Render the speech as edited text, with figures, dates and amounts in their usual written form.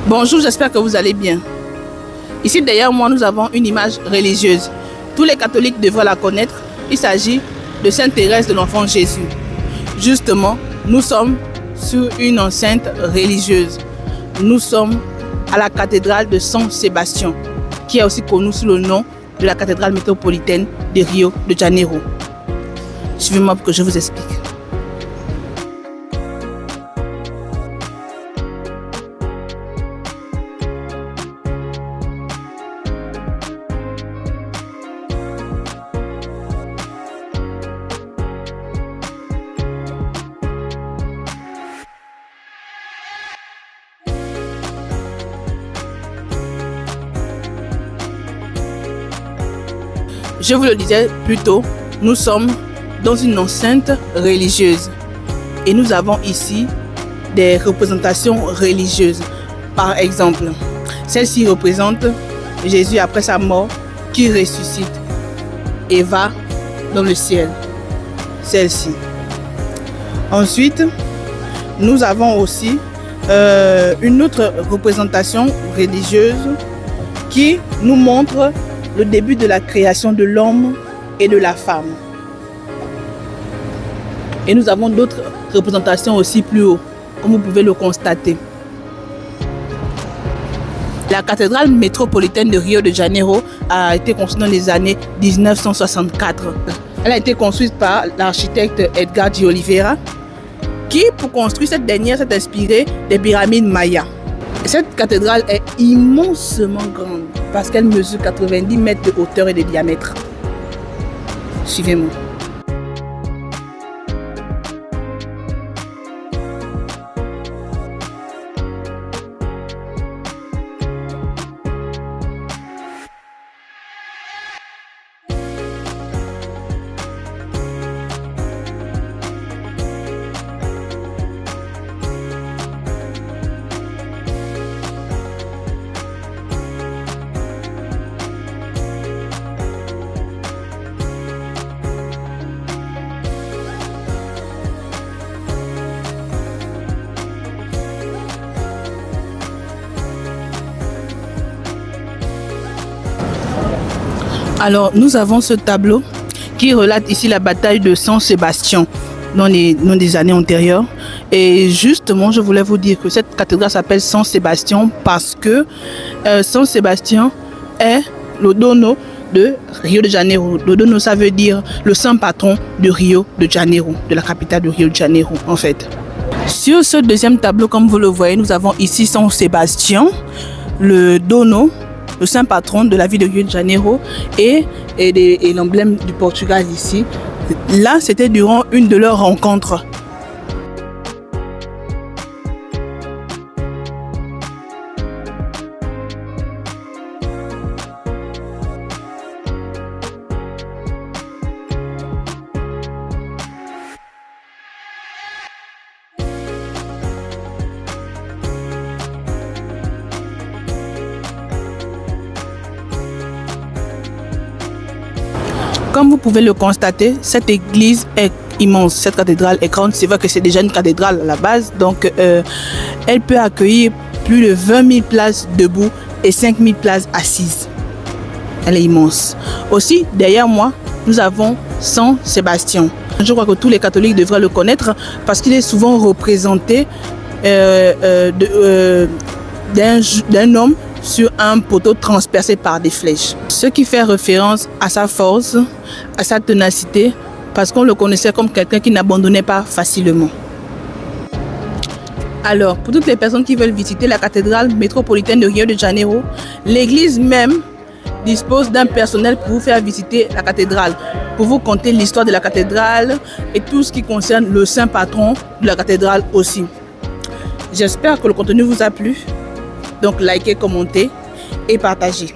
Bonjour, j'espère que vous allez bien. Ici derrière moi, nous avons une image religieuse. Tous les catholiques devraient la connaître. Il s'agit de Sainte Thérèse de l'Enfant Jésus. Justement, nous sommes sur une enceinte religieuse. Nous sommes à la cathédrale de San Sébastien, qui est aussi connue sous le nom de la cathédrale métropolitaine de Rio de Janeiro. Suivez-moi pour que je vous explique. Je vous le disais plus tôt, nous sommes dans une enceinte religieuse et nous avons ici des représentations religieuses. Par exemple, celle-ci représente Jésus après sa mort qui ressuscite et va dans le ciel. Celle-ci. Ensuite, nous avons aussi une autre représentation religieuse qui nous montre le début de la création de l'homme et de la femme. Et nous avons d'autres représentations aussi plus haut, comme vous pouvez le constater. La cathédrale métropolitaine de Rio de Janeiro a été construite dans les années 1964. Elle a été construite par l'architecte Edgar de Oliveira, qui, pour construire cette dernière, s'est inspiré des pyramides mayas. Cette cathédrale est immensement grande parce qu'elle mesure 90 mètres de hauteur et de diamètre. Suivez-moi. Alors, nous avons ce tableau qui relate ici la bataille de San Sébastien dans les années antérieures. Et justement, je voulais vous dire que cette cathédrale s'appelle San Sébastien parce que San Sébastien est le dono de Rio de Janeiro. Le dono, ça veut dire le saint patron de Rio de Janeiro, de la capitale de Rio de Janeiro en fait. Sur ce deuxième tableau, comme vous le voyez, nous avons ici San Sébastien, le dono, le saint patron de la ville de Rio de Janeiro et l'emblème du Portugal ici. Là, c'était durant une de leurs rencontres. Comme vous pouvez le constater, cette église est immense, cette cathédrale est grande. C'est vrai que c'est déjà une cathédrale à la base, donc elle peut accueillir plus de 20 000 places debout et 5 000 places assises. Elle est immense. Aussi, derrière moi, nous avons San Sébastien. Je crois que tous les catholiques devraient le connaître parce qu'il est souvent représenté d'un homme sur un poteau transpercé par des flèches. Ce qui fait référence à sa force, à sa ténacité, parce qu'on le connaissait comme quelqu'un qui n'abandonnait pas facilement. Alors, pour toutes les personnes qui veulent visiter la cathédrale métropolitaine de Rio de Janeiro, l'église même dispose d'un personnel pour vous faire visiter la cathédrale, pour vous conter l'histoire de la cathédrale et tout ce qui concerne le saint patron de la cathédrale aussi. J'espère que le contenu vous a plu. Donc, likez, commentez et partagez.